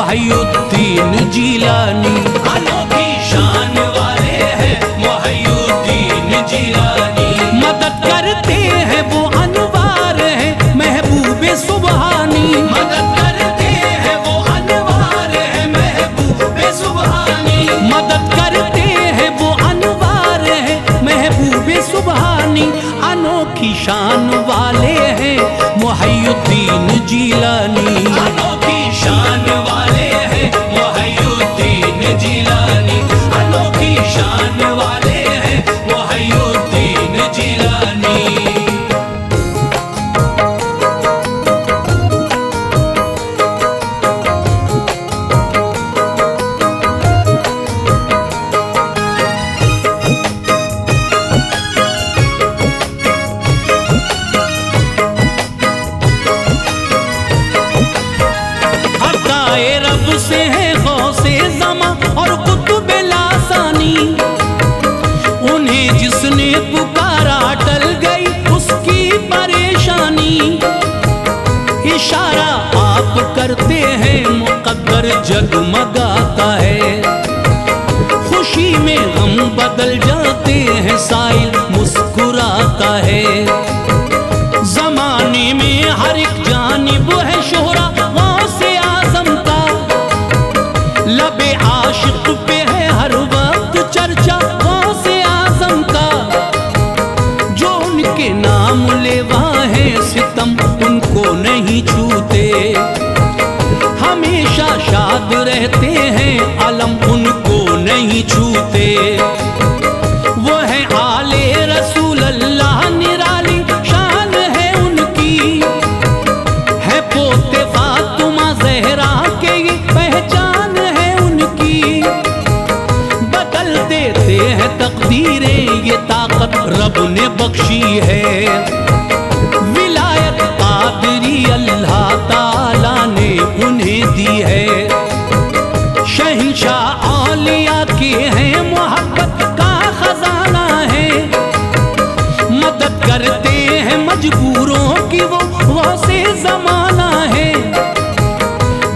मुहय्यिद्दीन जीलानी। अनोखी शान वाले हैं मुहय्यिद्दीन जीलानी। मदद करते हैं वो अनवार है महबूबे सुबहानी। मदद करते हैं वो अनवार है महबूबे सुबहानी। मदद करते हैं वो अनवार है महबूबे सुबहानी। अनोखी शान वाले हैं मुहय्यिद्दीन जीलानी। अनोखी शान वाले हैं मुहय्यिद्दीन जीलानी। अनोखी शान वाले हैं मुहय्यिद्दीन जीलानी। रब से है गौसे ज़मा और कुतुब लासानी। उन्हें जिसने पुकारा टल गई उसकी परेशानी। इशारा आप करते हैं मुक़द्दर जगमगाता है। खुशी में गम बदल जाते हैं साइल मुस्कुराता है। ज़माने में हर एक जानिब है शोहरा गौसे आज़म का। लबे आशिक पे है हर वक्त चर्चा गौसे आज़म का। जो उनके नाम लेवा है सितम उनको नहीं छूते। हमेशा शाद रहते हैं अलम उनको नहीं छूते। वो है आले रसूल अल्लाह निराली शान है उनकी। है पोते फातिमा ज़हरा के ये पहचान है उनकी। बदल देते हैं तकदीरें ये ताकत रब ने बख्शी है। विलायत कादरी अल्लाह ताला ने उन्हें दी है। शहंशाह औलिया के हैं मोहब्बत का खजाना है। मदद करते हैं मजबूरों की वो से ज़माना है।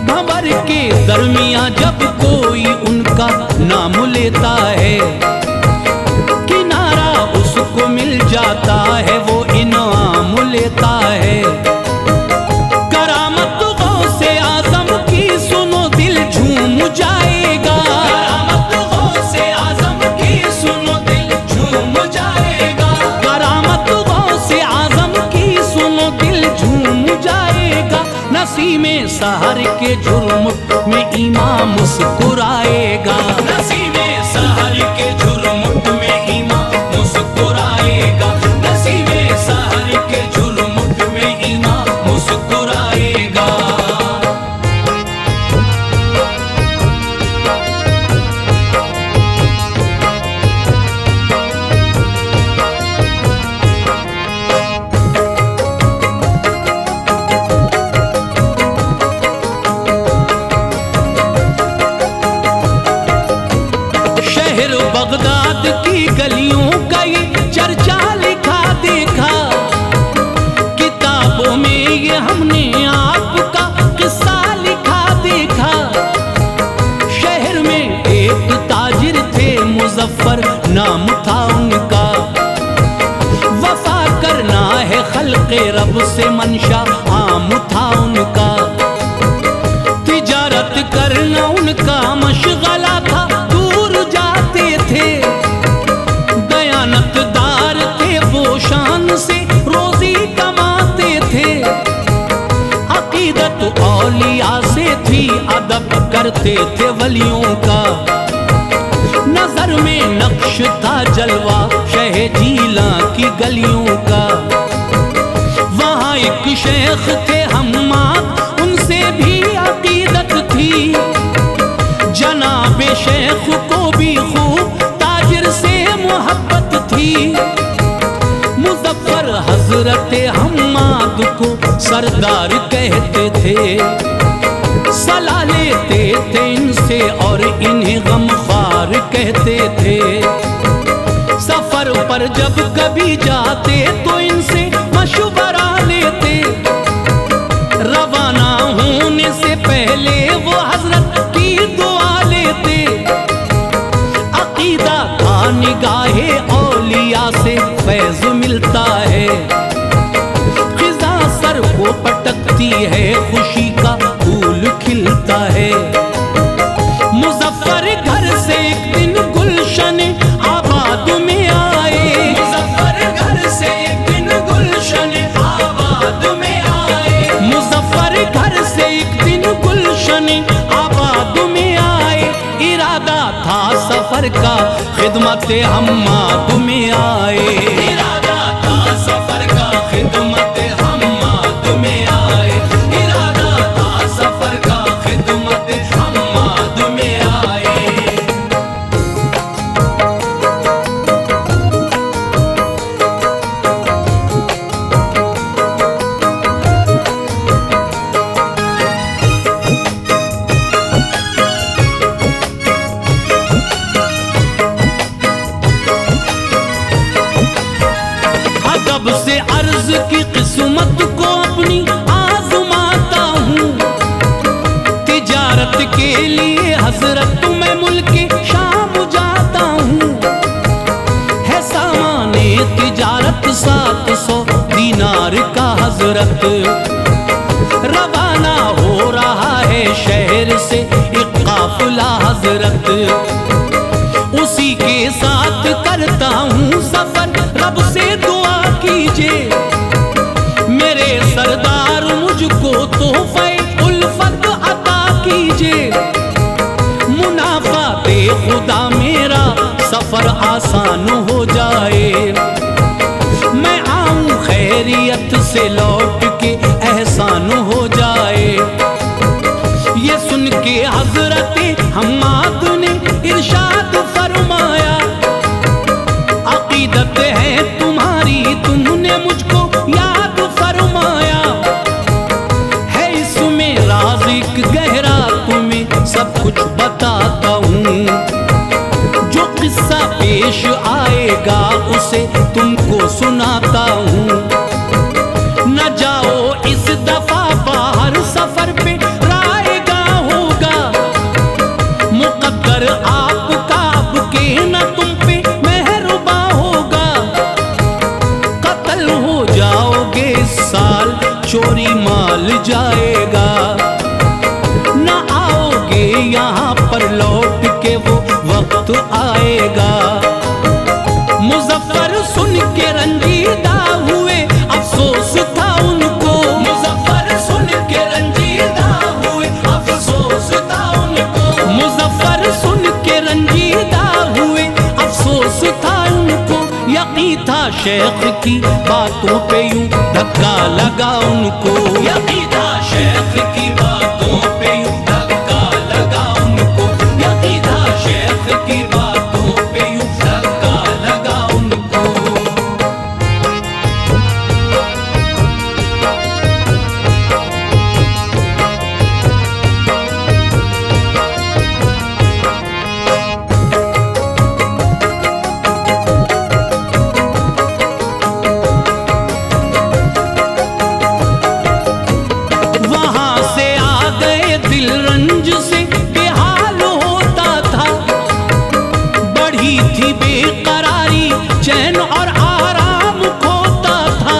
भंवर के दरमियां जब कोई उनका नाम लेता है किनारा उसको मिल जाता है वो इनाम लेता है। करामत गौसे आज़म की सुनो दिल झूम जाएगा। करामत गौसे आज़म की सुनो दिल झूम जाएगा। करामत गौसे आज़म की सुनो दिल झूम जाएगा। नसीमे सहर के जुर्म में इमाम मुस्कुराएगा। नसीमे सहर के जुर्म में इमाम मुस्कुराएगा। नसीमे सहर के जुर्म में इमाम मुस्कुराएगा। शहर बगदाद की गलियों का ये चर्चा लिखा देखा। किताबों में ये हमने आपका किस्सा लिखा देखा। शहर में एक ताजिर थे मुजफ्फर नाम था उनका। वफा करना है खल्क़े रब से मंशा आम था उनका। तिजारत करना उनका मशगला था दूर जाते थे। दयानतदार थे वो शान से रोजी कमाते थे। अकीदत औलिया से थी अदब करते थे वलियों का। नजर में नक्श था जलवा शह जीला की गलियों का। वहाँ एक शेख थे हम्माद उनसे भी अकीदत थी। जनाबे शेख को भी खूब ताजिर से मोहब्बत थी। मुजफ्फर हजरत हम्माद को सरदार कहते थे। सलाह लेते थे इनसे और इन्हें गमख्वार कहते थे। सफर पर जब कभी जाते तो इनसे मशवरा लेते। रवाना होने से पहले वो हजरत राहे औलिया से फैज मिलता है। खिज़ा सर को पटकती है, खुशी का फूल खिलता है। मुजफ्फर घर से एक दिन गुलशन आबाद में आए। मुजफ्फर घर से एक दिन गुलशन आबाद में आए। मुजफ्फर घर से एक दिन गुलशन आबाद में आए। इरादा था सफर का, खिदमत हम्माद में आए। इरादा था सफर का, खिदमत हम्माद में आए। इरादा था सफर का, खिदमत हम्माद में आए। अदब से अर्ज की किस्मत को अपनी आजमाता हूँ। तिजारत के लिए हजरत मैं मुल्क शाम जाता हूँ। है सामाने तिजारत 700 दीनार का हजरत। रवाना हो रहा है शहर से एक काफिला हजरत। उसी के साथ करता हूँ सफर, रब से दुआ कीजिए मेरे सरदार, मुझको तोहफे उल्फत अता कीजिए। मुनाफा दे खुदा मेरा, सफर आसान हो जाए। मैं आऊं खैरियत से लौट के, एहसान हो जाए। ये सुन के हजरत हम्माद ने इरशाद फरमाया, अकीदत है तुम्हारी, तुमने मुझको याद फरमाया। है इसमें राज एक गहरा, तुम्हें सब कुछ बताता हूँ। जो किस्सा पेश आएगा उसे तुमको सुनाता हूँ। न जाओ इस दफा बाहर, सफर पे रायगा होगा। मुकद्दर आपका आपके, न तुम पे मेहरबा होगा। कत्ल हो जाओगे इस साल, चोरी माल जाएगा। न आओगे यहाँ पर लौट के, वो वक्त आएगा। मुजफ्फर सुन के रंजीदा हुए, अफसोस था उनको। मुजफ्फर सुन के रंजीदा हुए, अफसोस था उनको। मुजफ्फर सुन के रंजीदा हुए, अफसोस था उनको। यकीन था शेख की बातों पे यूं धक्का लगा उनको। यकीन था शेख की बातों पे यूं धक्का लगा उनको। यकीन था शेख की बातों पे यूं धक्का लगा उनको। चैन और आराम खोता था।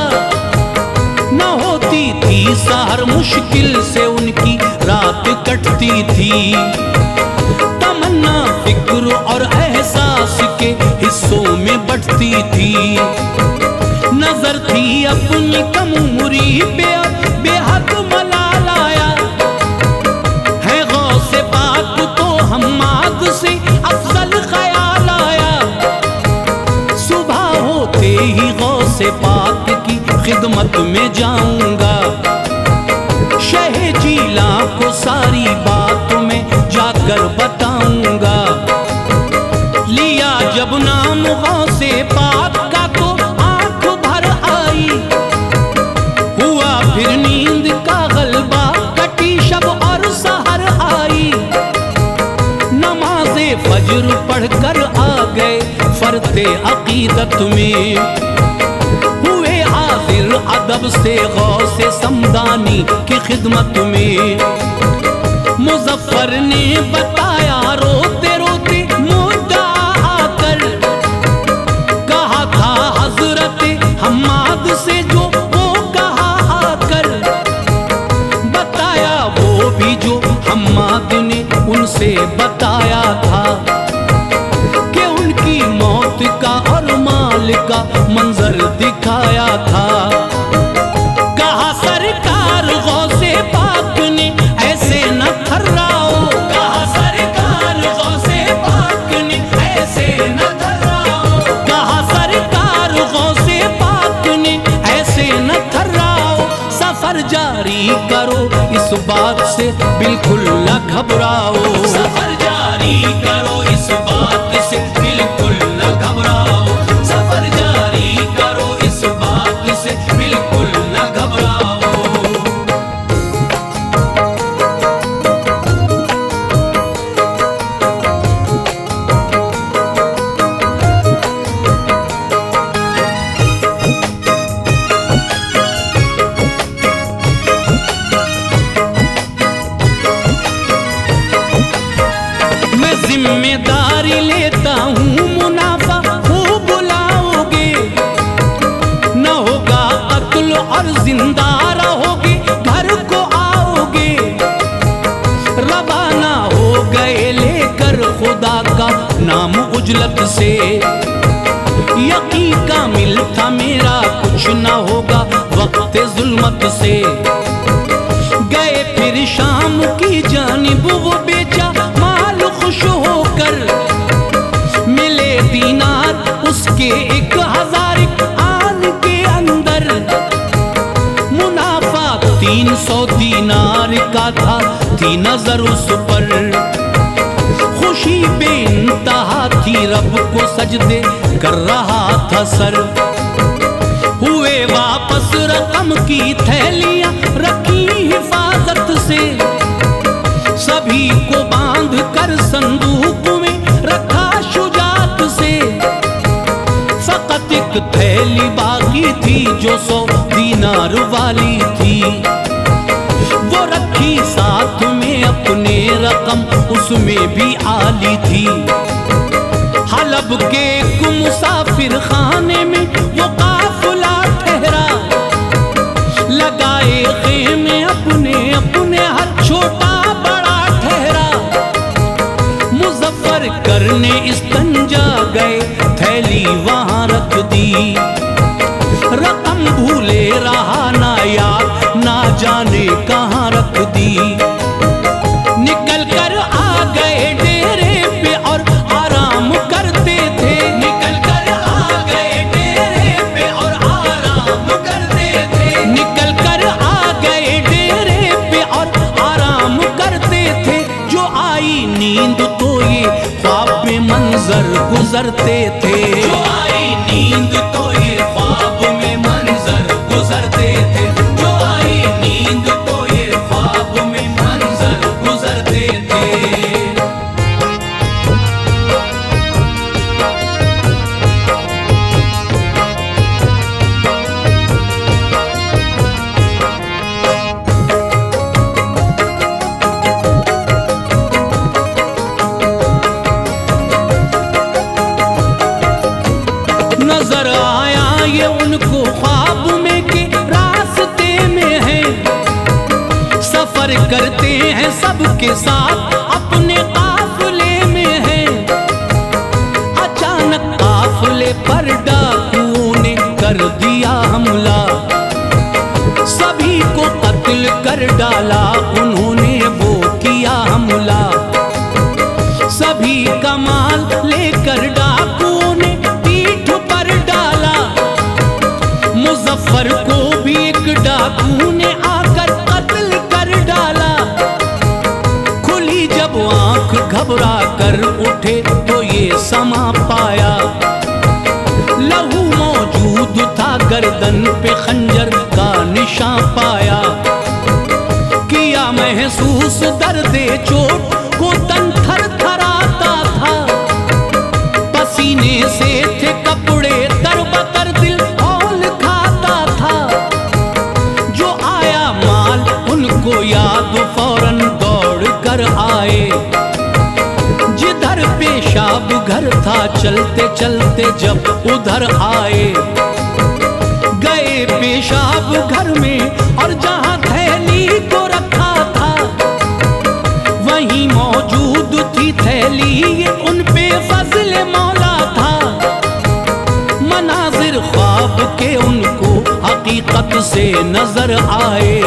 न होती थी सहर, मुश्किल से उनकी रात कटती थी। तमन्ना फिक्र और एहसास के हिस्सों में बंटती थी। नजर थी अपनी कम उम्री पे, बेहद मलाल आया है। गौसे पाक तो हम्माद से अफजल ख़याल आया। ही गौसे पाक की खिदमत में जाऊंगा। शहे जीला को सारी बात में जाकर बताऊंगा। लिया जब नाम गौसे पाक का तो आंख भर आई। हुआ फिर नींद का गलबा, कटी शब और सहर आई। नमाज़े फज्र पढ़कर आ गए फरते अकीदत में। हुए हाजिर अदब से गौसे समदानी की खिदमत में। मुजफ्फर ने बताया रोते रोते मुद्दा आकर, का मंजर दिखाया था। कहा सरकार गौसे पाक ने ऐसे न थर्राओ, कहा सरकार गौसे पाक ने ऐसे न थर्राओ, कहा सरकार गौसे पाक ने ऐसे न थर्राओ। सफर जारी करो इस बात से बिल्कुल न घबराओ, सफर जारी करो इस बात से बिल्कुल न घबराओ, सफर जारी करो इस बात से बिल्कुल न घबराओ। मैं जिम्मेदारी लेता हूँ, मुनाफा खूब बुलाओगे, न होगा अक्ल और जिंदा रहोगे, घर को आओगे। रवाना हो गए लेकर खुदा का नाम उजलत से, यकीन कामिल था मेरा कुछ न होगा वक्त जुल्मत से। गए फिर शाम की जानिब वो बेचा माल खुश होकर, मिले दीनार उसके 1000 आन के अंदर। मुनाफा 300 दीनार का था, थी नजर उस पर। खुशी बेइंतहा थी, रब को सजदे कर रहा था सर। हुए वापस रकम की थैलियां रखी हिफाजत से, सभी को बांध कर संदूक में रखा शुजात से। फकत एक थैली बाकी थी जो 100 दीनार वाली थी, वो रखी साथ में अपने रकम उसमें भी आली थी। हलब के एक मुसाफिर खाने में वो काफिला ठहरा, लगाए खेमे अपने अपने हर छोटा बड़ा ठहरा। मुजफ्फर करने इस्तंजा गए, थैली वहां रख दी। रकम भूले रहा ना याद, ना जाने कहाँ रख दी। निकल कर आ गए डेरे पे और आराम करते थे, निकल कर आ गए डेरे पे और आराम करते थे, निकल कर आ गए डेरे पे और आराम करते थे। जो आई नींद तो ये ख्वाब में मंजर गुजरते थे, जो आई नींद तो ये ख्वाब में मंजर गुजरते थे, जो आई नींद तो ये ख्वाब में मंजर गुजरते थे। नजर आया ये उनको ख्वाब में कि रास्ते में है, सफर करते हैं सबके साथ अपने काफिले में है। अचानक काफिले पर डाकुओं ने कर दिया हमला, सभी को कत्ल कर डाला उन्होंने वो किया हमला। सभी का माल लेकर डाकुओं ने पीठ पर डाला, मुजफ्फर को भी एक डाकू ने आकर कत्ल कर डाला। खुली जब आंख घबरा कर उठे तो ये समा पाया, लहू मौजूद था गर्दन पे खंजर का निशान पाया। किया महसूस दर्दे चोट को तन थर थराता था, पसीने से थे कपड़े तरबतर दिल हौल खाता था। जो आया माल उनको याद फौरन दौड़ कर आए, जिधर पेशाब घर था चलते चलते जब उधर आए। गए पेशाब घर में और जहां थैली को रखा था वहीं मौजूद थी थैली, ये उन पे फजल मौला था। मनाज़ नजर आए।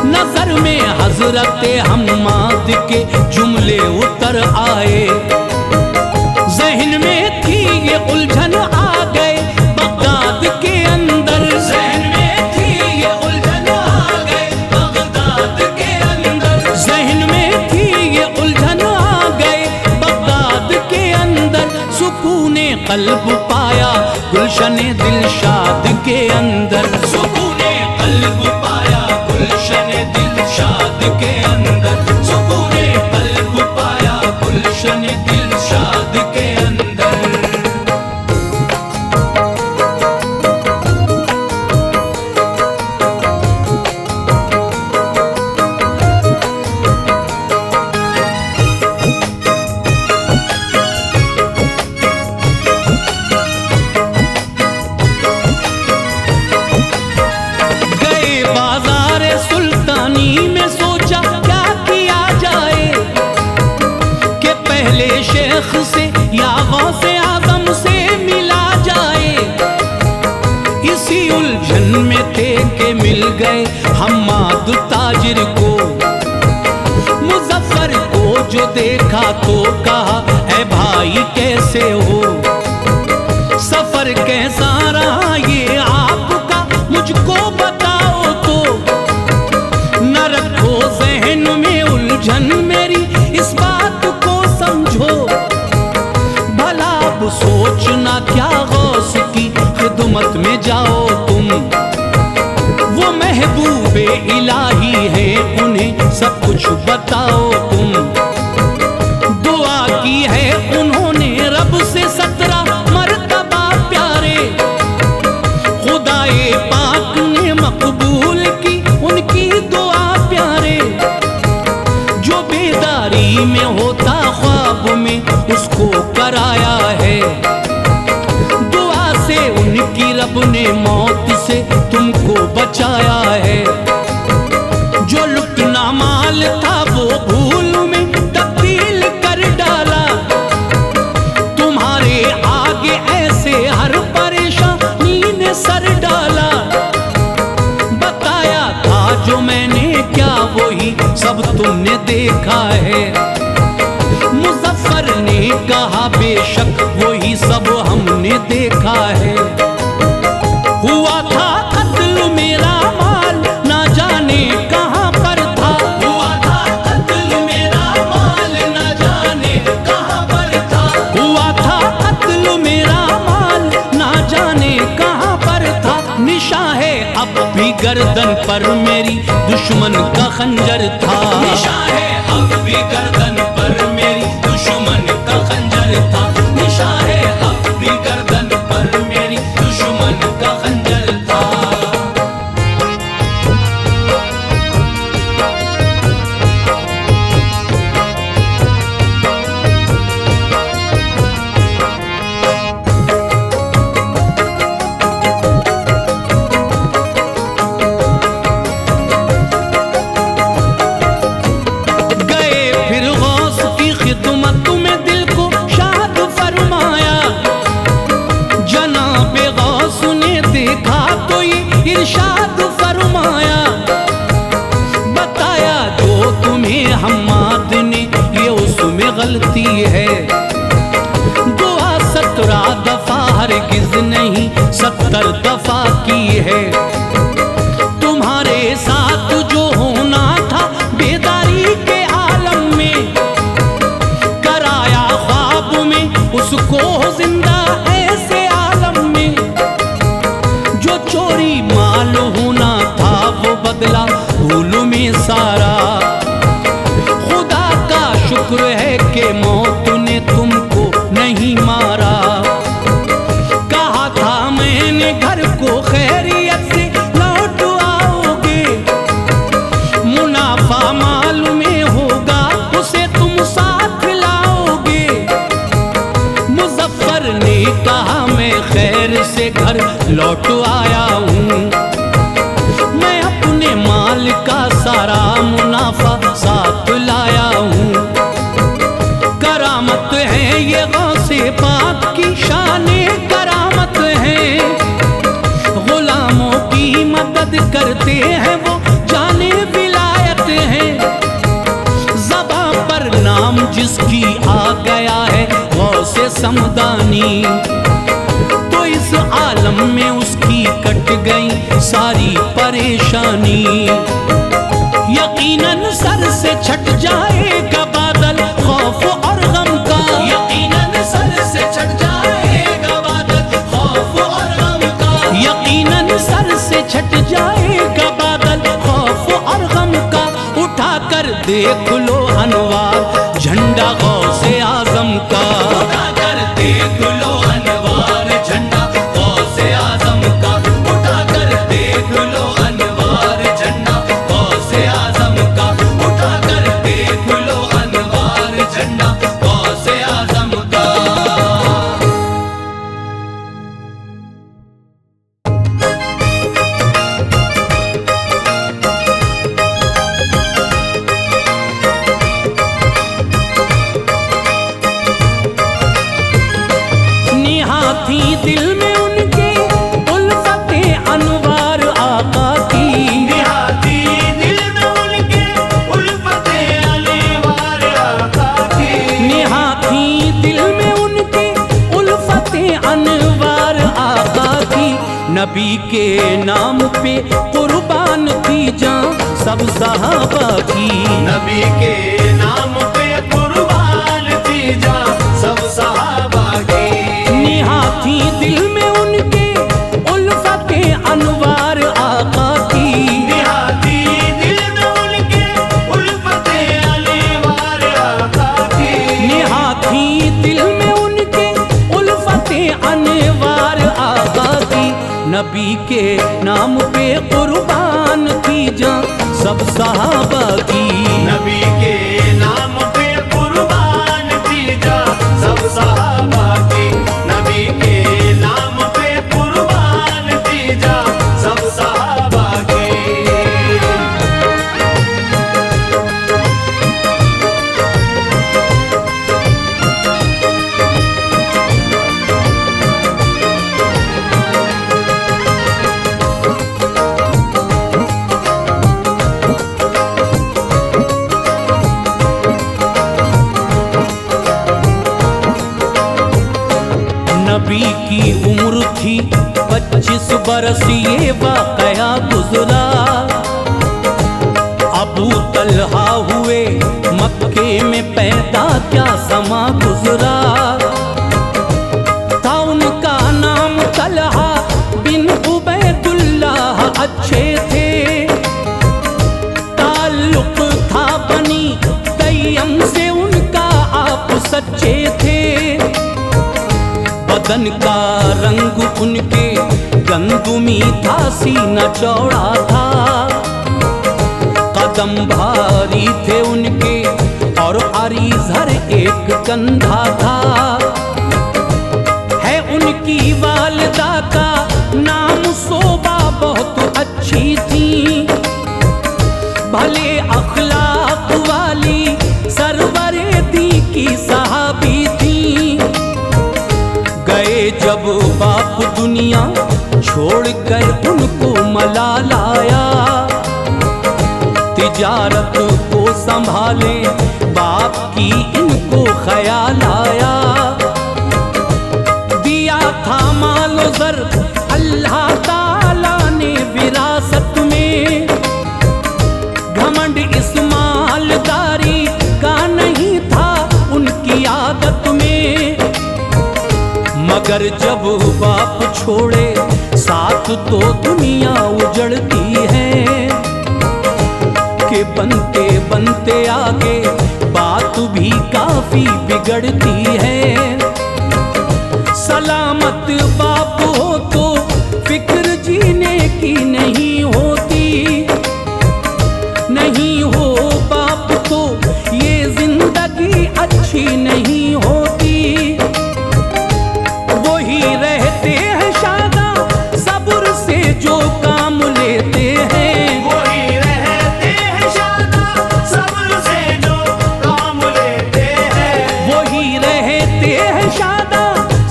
नजर में हजरत हम्माद के जुमले उतर आए। जहन में थी ये उलझन आ गए बगदाद के अंदर। जहन में थी ये उलझन आ गए बगदाद के अंदर। जहन में थी ये उलझन आ गए बगदाद के अंदर। सुकूने कल्ब पाया गुलशने दिलशाद के अंदर। सुकूने कल्ब पाया गुलशने दिलशाद के अंदर। सुकूने कल्ब पाया गुलशने दिलशाद के अंदर। गए बाजार सुल्तानी में सोचा क्या किया जाए कि पहले शेख से या गौसे आजम से मिला जाए। इसी उलझन में थे के मिल गए हम्माद ताजिर को। मुजफ्फर को जो देखा तो कहा ऐ भाई कैसे हो, सफर कैसा रहा ये आपका मुझको बताओ तो। न रखो जहन में उलझन मेरी इस बात को समझो। भला अब सोचना क्या गौस की खिदमत में जाओ तुम। वो महबूबे इलाही है उन्हें सब कुछ बताओ तुम। दुआ की है उन्होंने रब से 17 मर्तबा प्यारे। खुदाए पाक ने मकबूल की उनकी दुआ प्यारे। जो बेदारी में होता ख्वाब में उसको कराया है। दुआ से उनकी रब ने मौत से तुमको बचाया है। जो लुटना माल था वो भूल में तब्दील कर डाला। तुम्हारे आगे ऐसे हर परेशानी ने सर डाला। बताया था जो मैंने क्या वही सब तुमने देखा है। मुजफ्फर ने कहा बेशक वही सब हमने देखा है। हुआ था कत्ल मेरा माल ना जाने कहां पर था। हुआ था कत्ल मेरा माल ना जाने कहां पर था। हुआ था कत्ल मेरा माल ना जाने कहां पर था। निशा है अब भी गर्दन पर मेरी दुश्मन का खंजर था। निशा है अब भी गर्दन पर मेरी दुश्मन का खंजर था। निशा है अब भी गर्दन पर मेरी दुश्मन का खंजर था। गए फिर गौस की खिदमत में दिल को शाद फरमाया। जनाबे गौस ने देखा तो ये इरशाद फरमाया। बताया जो तुम्हें हम्माद ने ये उसमें गलती है। दुआ 17 दफा हरगिज नहीं 70 दफा की है। तुम्हारे साथ जो होना था बेदारी के आलम में कराया ख्वाब में उसको जिंदा ऐसे आलम में। जो चोरी माल होना था वो बदला भूल में सारा। खुदा का शुक्र है कि मौत ने तुमको नहीं मारा। कहा था मैंने घर को खैरियत से लौट आओगे। मुनाफा माल में होगा उसे तुम साथ लाओगे। मुजफ्फर ने कहा मैं खैर से घर लौट आया हूँ। मैं अपने माल का सारा मुनाफा साथ लाया हूँ। करामत है ये गौसे पाक की शान करामत है। गुलामों की मदद कर से समदानी। तो इस आलम में उसकी कट गई सारी परेशानी। यकीनन सर से छट जाएगा बादल खौफ और गम का, यकीनन सर से छट जाएगा बादल खौफ और गम का, यकीनन सर से छट जाएगा बादल खौफ और गम का। उठाकर देख लो अनवार झंडा गौसे आजम का, उठाकर देख लो अनवार झंडा गौसे आजम का, उठाकर देख लो अनवार झंडा गौसे आजम का, उठाकर देख लो अनवार झंडा गौसे आजम का। थी दिल में उनके उल्फते अनवार आका की, निहाती दिल में उनके उल्फते अनवार आका की, निहाती दिल में उनके उल्फते अनवार आका की। नबी के नाम पे कुर्बान थी जान सब सहाबा की, नबी के नाम पे कुर्बान थी जान सब सहाबा की। निहाती दिल में उनके उल्फते अनवार आका की, निहाती दिल में उनके उल्फते अनवार आका की, निहाती दिल में उनके उल्फते अनवार आका की। नबी के नाम पे कुर्बान थी जान सब सहाबा की, नबी के नाम पे कुर्बान थी जान सब सहाबा की, नबी के नाम पे कुर्बान थी जान सब सहाबा की। नबी की उम्र थी 25 बरस ये वाकया गुजरा। अबू तलहा हुए मक्के में पैदा क्या समा गुजरा। था उनका नाम तलहा बिन उबैदुल्लाह अच्छे थे। ताल्लुक था बनी तैयम से उनका आप सच्चे थे। बदन का रंग उनके गंदुमी था सीना चौड़ा था। कदम भारी थे उनके और अरीज हर एक कंधा था। है उनकी वालिदा का नाम सोबा बहुत अच्छी थी। भले अखलाक वाली सरवरे दी की सहाबी थी। गए जब बाप दुनिया छोड़कर उनको मलाल आया। तिजारत को संभाले बाप की इनको ख्याल आया। दिया था मालो ज़र अल्लाह ताला ने विरासत में। घमंड इस मालदारी का नहीं था उनकी आदत में। मगर जब बाप छोड़े साथ तो दुनिया उजड़ती है। कि बनते बनते आगे बात भी काफी बिगड़ती है। सलामत बाप हो तो फिक्र जीने की नहीं होती। नहीं हो बाप तो ये जिंदगी अच्छी नहीं होती। वही रहते हैं शादा सब्र से जो काम लेते हैं। वही रहते हैं शादा सब्र से जो काम लेते हैं। वही रहते हैं शादा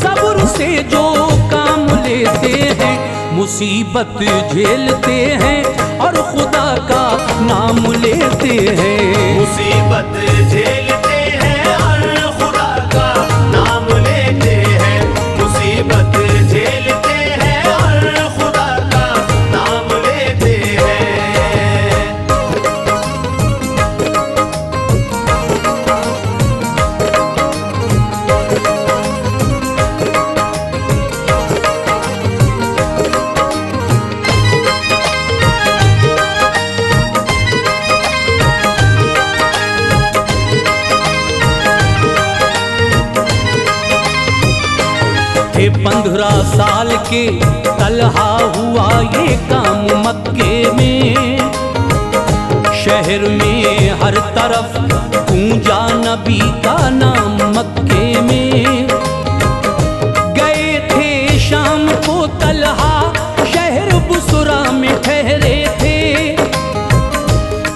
सब्र से जो काम लेते हैं। मुसीबत झेलते हैं और खुदा का नाम लेते हैं। मुसीबत झेलते हैं और खुदा का नाम लेते हैं। थे 15 साल के तलहा हुआ ये काम मक्के में। शहर में हर तरफ गूंजा नबी का नाम मक्के में। गए थे शाम को तलहा शहर बुसरा में ठहरे थे।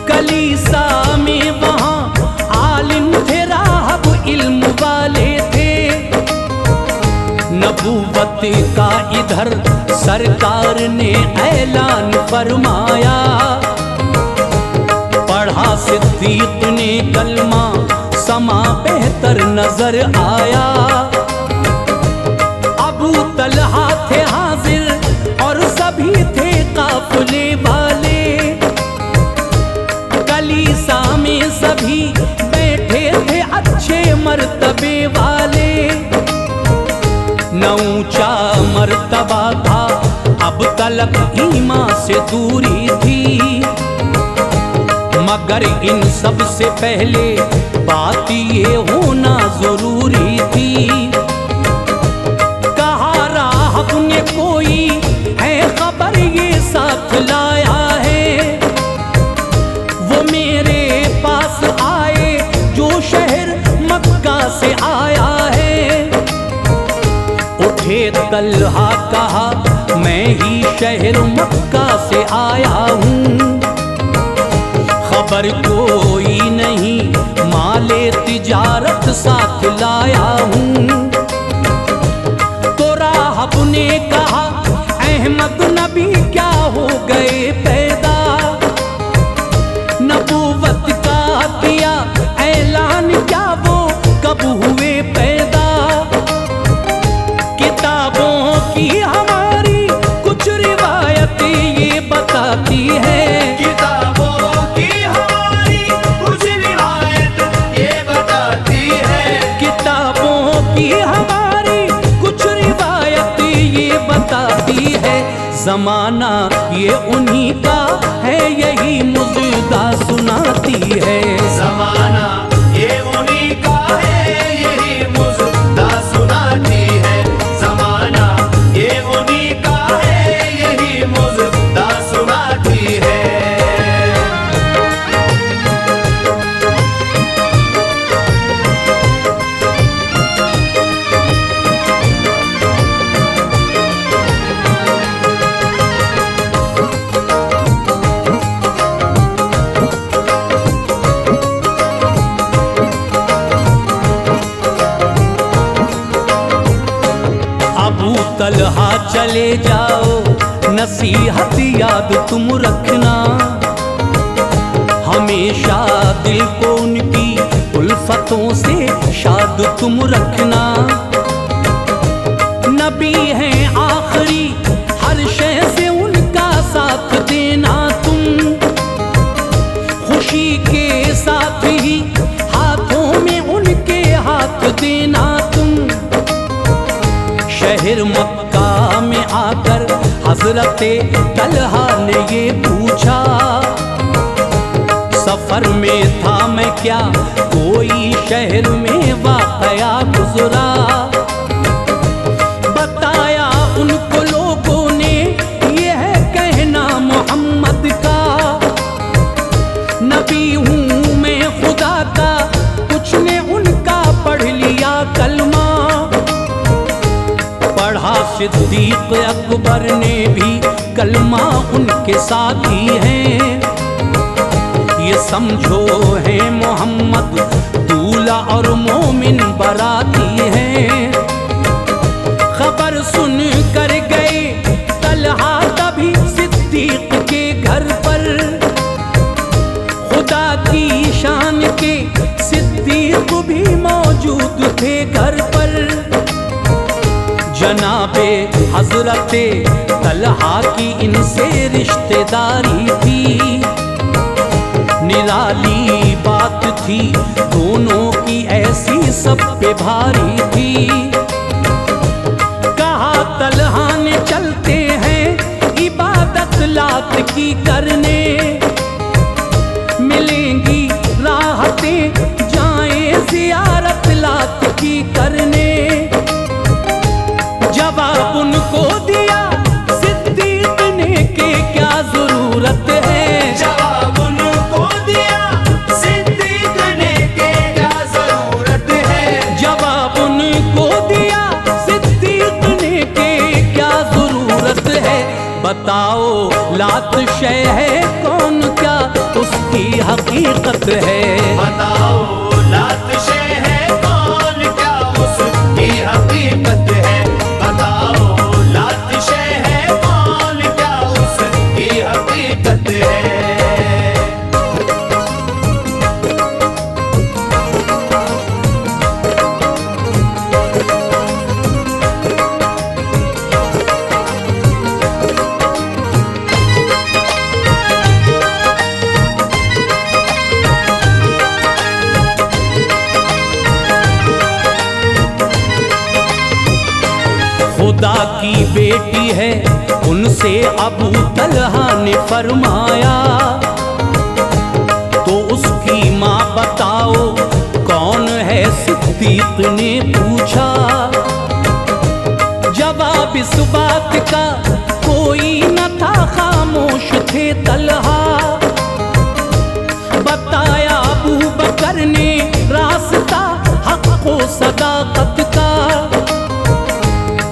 कलीसा में वहाँ आलिम थे राहब इल्म वाले थे। नबूवत का इधर सरकार ने ऐलान फरमाया। पढ़ा सिद्दीक ने कलमा समा बेहतर नजर आया। अबू तलहा थे हाजिर और सभी थे काफिले वाले। कलीसा में सभी बैठे थे अच्छे मर्तबे वाले। न ऊंचा मर्तबा था अब तलक ईमान से दूरी थी। मगर इन सब से पहले बात ये होना जरूरी थी। कहा राहब ने कोई है खबर ये साथ लाया है। वो मेरे पास आए जो शहर मक्का से आया है। उठे तलहा कहा मैं ही शहर मक्का से आया हूँ। खबर कोई नहीं माले तिजारत साथ लाया हूँ। तो राहब ने कहा अहमद नबी क्या हो गए पैदा। नबूवत का किया ऐलान क्या वो कब हुए पैदा। किताबों की हमारी कुछ रिवायत ये बताती है। ज़माना ये उन्हीं का है यही मुजदा सुनाती है। ज़माना ये उन्हीं का है यही मुजदा सुनाती है। ज़माना ये उन्हीं का है यही मुजदा सुनाती है। तलहा चले जाओ नसीहत याद तुम रखना। हमेशा दिल को उनकी उल्फतों से शाद तुम रखना। नबी हैं आखिरी हर शय से उनका साथ देना तुम। खुशी के साथ ही हाथों में उनके हाथ देना तुम। शहर मक्का में आकर हजरते तलहा ने ये पूछा। सफर में था मैं क्या कोई शहर में वाकया गुजरा। बताया उनको लोगों ने ये है कहना मोहम्मद का। नबी हूँ मैं खुदा का कुछ ने उनका पढ़ लिया कलमा। पढ़ा सिद्दीक अकबर ने भी कलमा उनके साथी हैं। ये समझो है मोहम्मद दूल्हा और मोमिन बराती हैं। खबर सुन कर गए तलहा तभी सिद्दीक के घर पर। खुदा की शान के सिद्दीक भी मौजूद थे घर पर। जनाबे हजरते तलहा की इनसे रिश्तेदारी थी। निराली बात थी दोनों की ऐसी सब पे भारी थी। कहा तलहा ने चलते हैं इबादत लात की करने। मिलेंगी राहतें जाएं जियारत लात की करने। जवाब उनको दिया सिद्दीक ने के क्या जरूरत है। जवाब उनको दिया सिद्दीक ने के क्या जरूरत है। जवाब उनको दिया सिद्दीक ने के क्या जरूरत है। बताओ लात शय है कौन क्या उसकी हकीकत है। बताओ लात शय है कौन क्या उसकी हकीकत है। बताओ लात शय है कौन क्या उसकी हकीकत है। खुदा की बेटी है उनसे अबू तलहा ने फरमाया। तो उसकी माँ बताओ कौन है सिद्दीक ने पूछा। जवाब इस बात का कोई न था खामोश थे तलहा। बताया अबू बकर ने रास्ता हक व सदाकत का।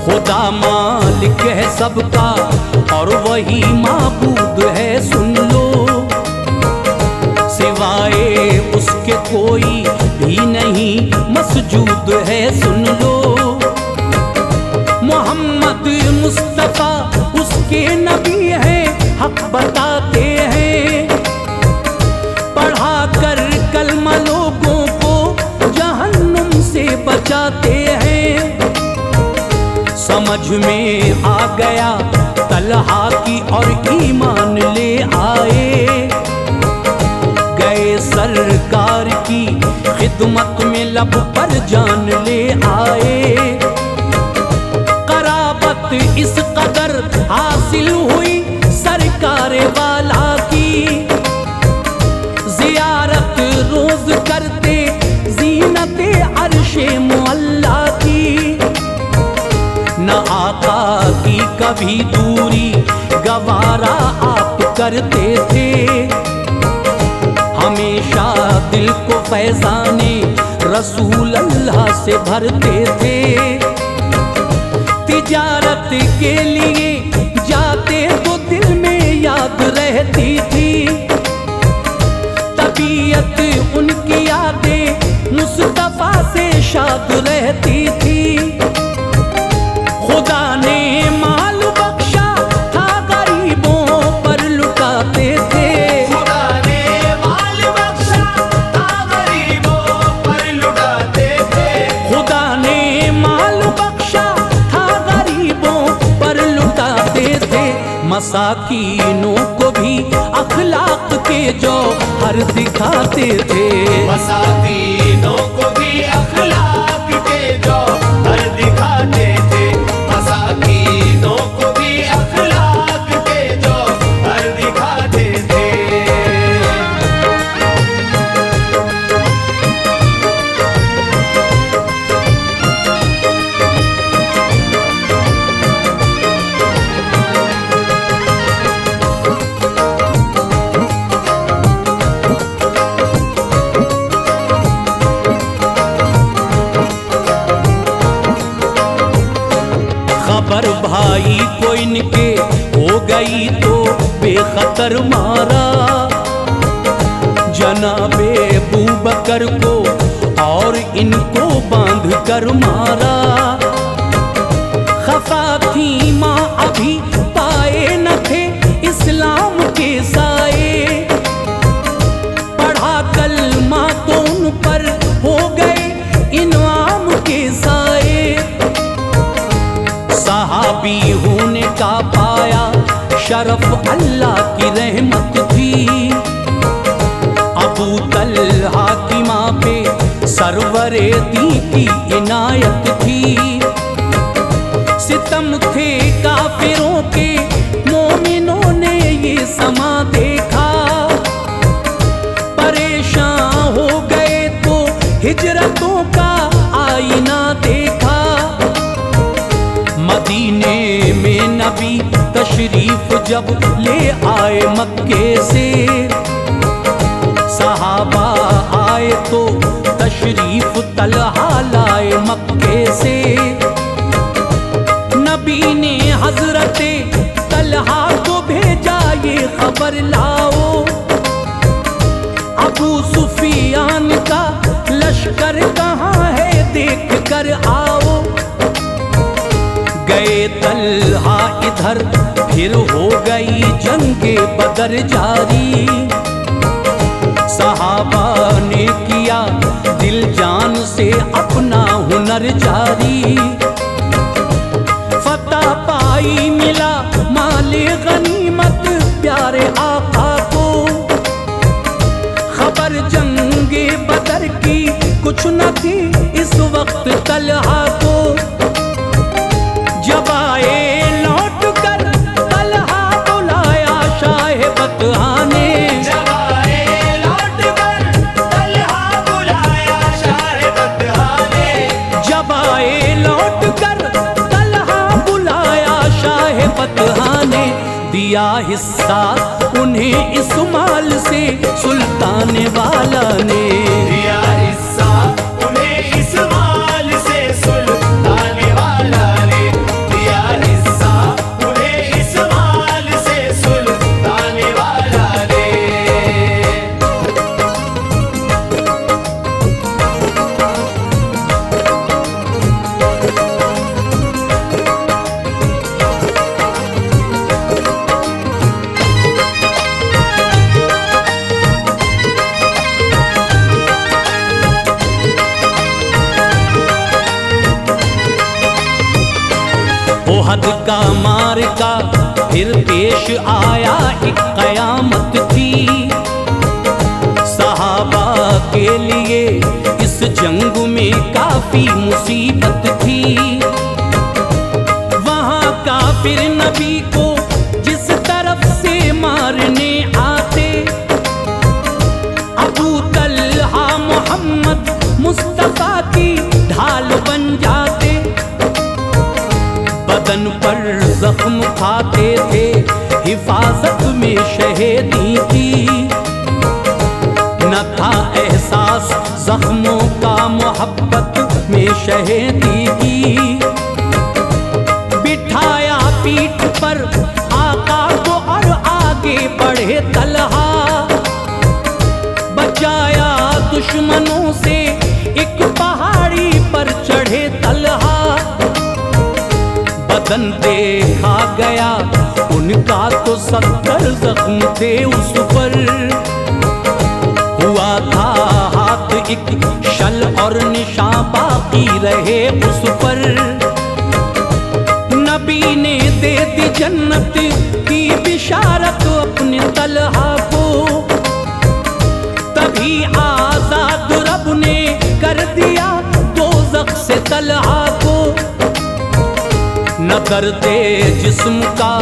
खुदा मालिक है सबका और वही माबूद है सुन लो। सिवाए उसके कोई भी नहीं मसजूद है सुन लो। मोहम्मद मुस्तफा उसके नबी हैं हक बताते हैं। पढ़ा कर कलमा लोगों को जहन्नुम से बचाते हैं। समझ में आ गया तलहा की और ईमान ले आए। गए सरकार की खिदमत में लब पर जान ले आए। कराबत इस कदर हासिल हुई सरकार वाला की। जियारत रोज करते जीनते अर्शे मुअल्ला की। न आका की कभी दूरी गवारा आप करते थे। हमेशा दिल को फैजाने रसूल अल्लाह से भरते थे। तिजारत के लिए जाते तो दिल में याद रहती थी। तबीयत उनकी यादें मुस्तफा से शाद रहती थी। खुदा ने माल बख्शा था गरीबों पर लुटाते थे। खुदा ने माल बख्शा था गरीबों पर लुटाते थे। खुदा ने माल बख्शा था गरीबों पर लुटाते थे। मसाकीनों को भी अखलाक के जौहर दिखाते थे। मसाकीनों को भी अखलाक के जौहर दिखाते थे। मसाकीनों को भी अखलाक के जौहर दिखाते थे। खबर भाई को इनके हो गई तो बेखतर मारा। जनाबे अबू बकर को और इनको बांध कर मारा। खफा थी माँ अभी पाए न थे इस्लाम के साए। पढ़ा कलमा तो उन पर हो गए इनाम के साए। सहाबी होने का पाया शरफ अल्लाह की रहमत थी। अबू तलहा की माँ पे सरवरे दी की इनायत थी। सितम थे काफिरों के मोमिनों ने ये समा देखा। परेशान हो गए तो हिजरतों का आईना देखा। जब ले आए मक्के से, सहाबा आए तो तशरीफ तलहा लाए मक्के से। नबी ने हजरते तलहा को भेजा ये खबर लाओ, अबू सुफियान का लश्कर कहाँ है देख कर आओ। गए तलहा इधर फिर हो गई जंगे बदर जारी, सहाबा ने किया दिल जान से अपना हुनर जारी। फतह पाई मिला माले गनीमत प्यारे आका को, खबर जंगे बदर की कुछ न थी इस वक्त तलहा को। जब आए लौट कर तलहा बुलाया शाह बतहा ने, जब आए लौट कर तलहा बुलाया शाह बतहा ने, जब आए लौट कर तलहा बुलाया शाह बतहा ने। दिया हिस्सा उन्हें इस माल से सुल्तान वाला ने, दिया हिस्सा उन्हें इस माल से सुल्तान वाला ने, दिया हिस्सा उन्हें इस माल से सुल्तान वाला ने। ओहद का मार्का फिर पेश आया एक कयामत थी, सहाबा के लिए इस जंग में काफी मुसीबत थी। वहां काफिर नबी को जिस तरफ से मारने आते, अबू तलहा मोहम्मद मुस्तफा की ढाल बन जाते। बदन पर जख्म खाते थे हिफाजत में शहीदी की, न था एहसास जख्मों का मोहब्बत में शहीदी की। बिठाया पीठ पर आका को और आगे बढ़े तलहा, बचाया दुश्मनों से एक पहाड़ी पर चढ़े तलहा। बदन देखा गया उनका तो 70 जख्म थे उस पर, हुआ था हाथ एक शल और निशान बाकी रहे उस पर। नबी ने दे दी जन्नत की बिशारत अपने तलहा को, तभी आजाद रब ने कर दिया दोज़ख से तलहा को। न दर्दे जिस्म का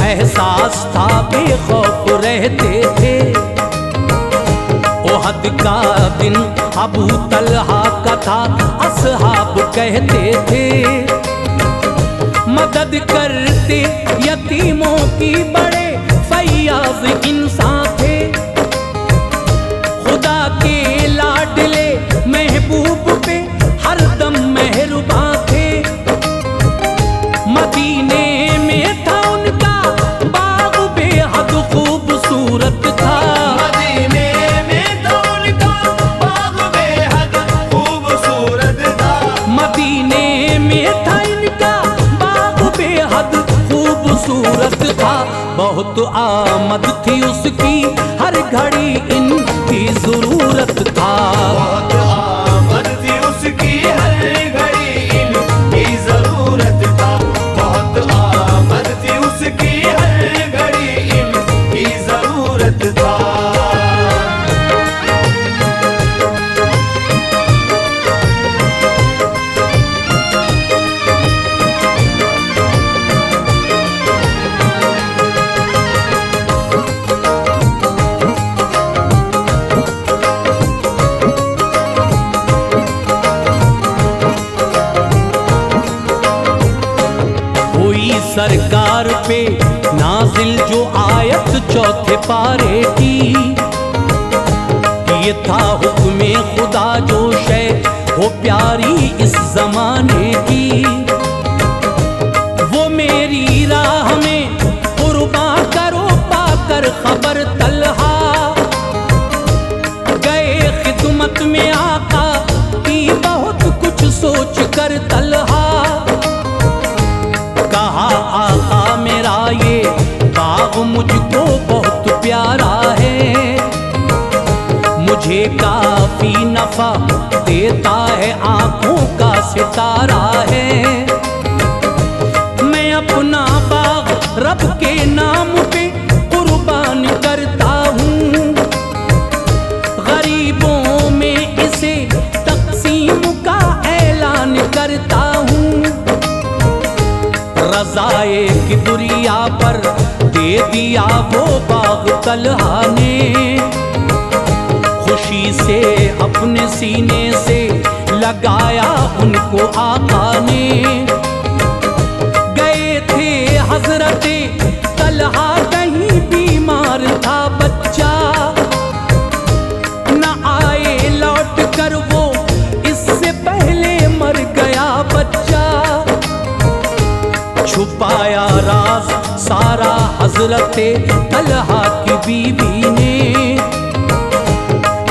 एहसास था बेखौफ रहते थे, ओहद का दिन अबू तलहा का था असहाब कहते थे। मदद करते यतीमों की बड़े फैयाज इंसान थे, खुदा के लाडले महबूब पे हरदम मेहरबान थे। मदीने में था उनका बाग बेहद खूबसूरत था, मदीने में था उनका बाग बेहद खूबसूरत था, मदीने में था इनका बाग बेहद खूबसूरत था। बहुत आमद थी उसकी हर घड़ी इनकी जरूरत था, बहुत आमद थी उसकी हर घड़ी इनकी जरूरत था, बहुत आमद थी उसकी हर घड़ी इनकी जरूरत था। सरकार पे नाजिल चौथे पारे की। ये था हुक्मे खुदा जो शय हो प्यारी इस जमाने की। वो मेरी राह में कुर्बान करो पाकर खबर तलहा। गए खिदमत में आका की बहुत कुछ सोच कर तलहा। कहा आका मेरा ये बाग मुझको बहुत प्यारा है। मुझे काफी नफा देता है, आंखों का सितारा है। मैं अपना बाग रब के नाम पे कुर्बान करता हूँ। गरीबों में इसे तकसीम का ऐलान करता हूँ। रज़ाए किबरिया पर दे दिया वो बाग तलहा ने। खुशी से अपने सीने से लगाया उनको आका ने। गए थे हजरते तलहा कहीं बीमार था बच्चा। न आए लौट कर वो इससे पहले मर गया बच्चा। छुपाया राज सारा हजरते तलहा की बीवी ने।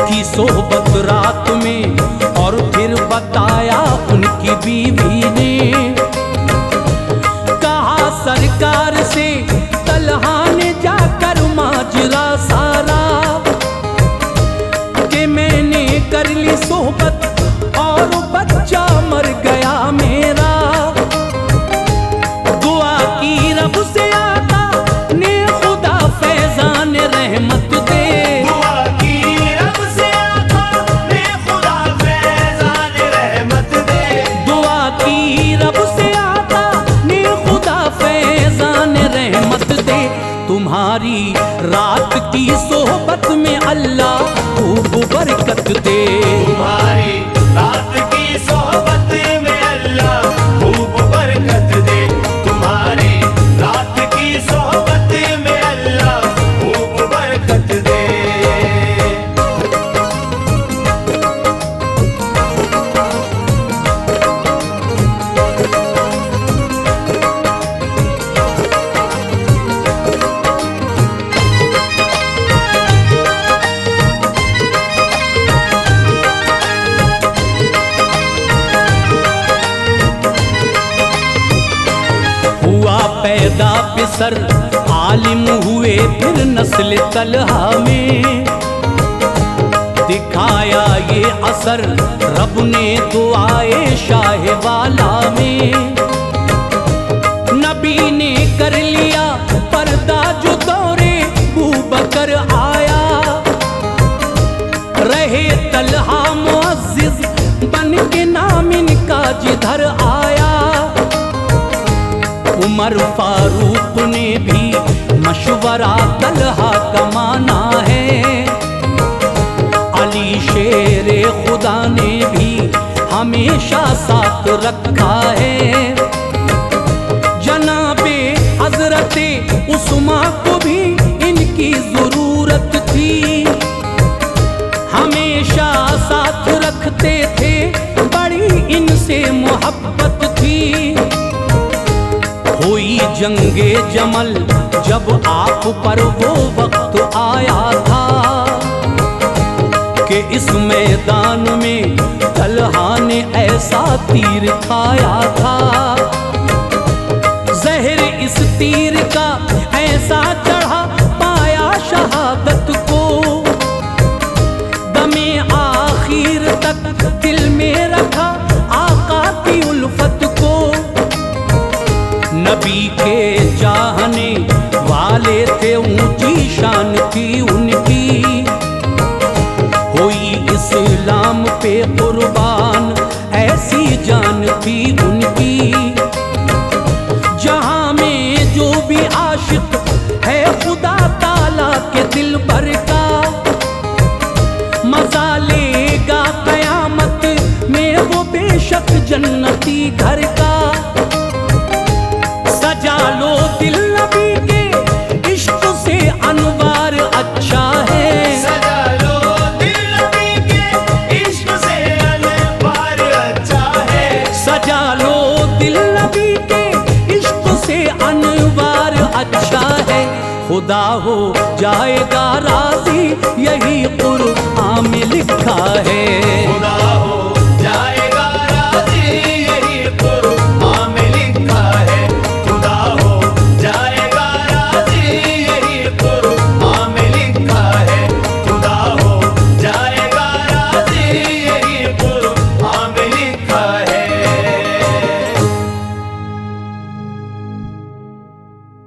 की सोहबत रात में और फिर बताया उनकी बीवी ने। कहा सरकार से तलहा ने जाकर माजरा सारा कि मैंने कर ली सोहबत और बच्चा मर गया मेरा। दुआ की रब से आका ने खुदा फैजान रहमत दे। दुआ की रब से आका ने खुदा फैजान रहमत दे। दुआ की रब से आका ने खुदा फैजान रहमत दे। तुम्हारी रात की सोहबत में अल्लाह खूब बरकत दे। तुम्हारी रात की सोहबत में अल्लाह खूब बरकत दे। तुम्हारी रात की सोहबत में अल्लाह खूब बरकत दे। हुआ पैदा पिसर आलिम हुए फिर नस्ल तलहा में। दिखाया ये असर रब ने दुआए शाह वाला में। नबी ने कर लिया पर्दा जो दौरे बूबकर आया। रहे तलहा मुअज्जिज बन के नाम इनका जिधर आया। उमर फारूक ने भी मशवरा तलहा का माना है। अली शेरे खुदा ने भी हमेशा साथ रखा है। जनाबे हजरते उस्मा को भी इनकी जरूरत थी। हमेशा साथ रखते थे, बड़ी इनसे मोहब्बत थी। हुई जंगे जमल जब आप पर वो वक्त आया था कि इस मैदान में तलहा ने ऐसा तीर खाया था। जहर इस तीर का ऐसा चढ़ा पाया शहादत को। दमे आखिर तक दिल में रखा आका की उल्फत को। नबी के चाहने वाले थे, ऊंची शान थी उनकी। हुई इस्लाम पे कुर्बान ऐसी जान थी उनकी। जहां में जो भी आशिक है खुदा ताला के दिल भर का, मजा लेगा कयामत में वो बेशक जन्नती घर का। सजा लो दिल नबी के इश्क से अनवर खुदा हो जाएगा राजी, यही कुरान में लिखा है। खुदा हो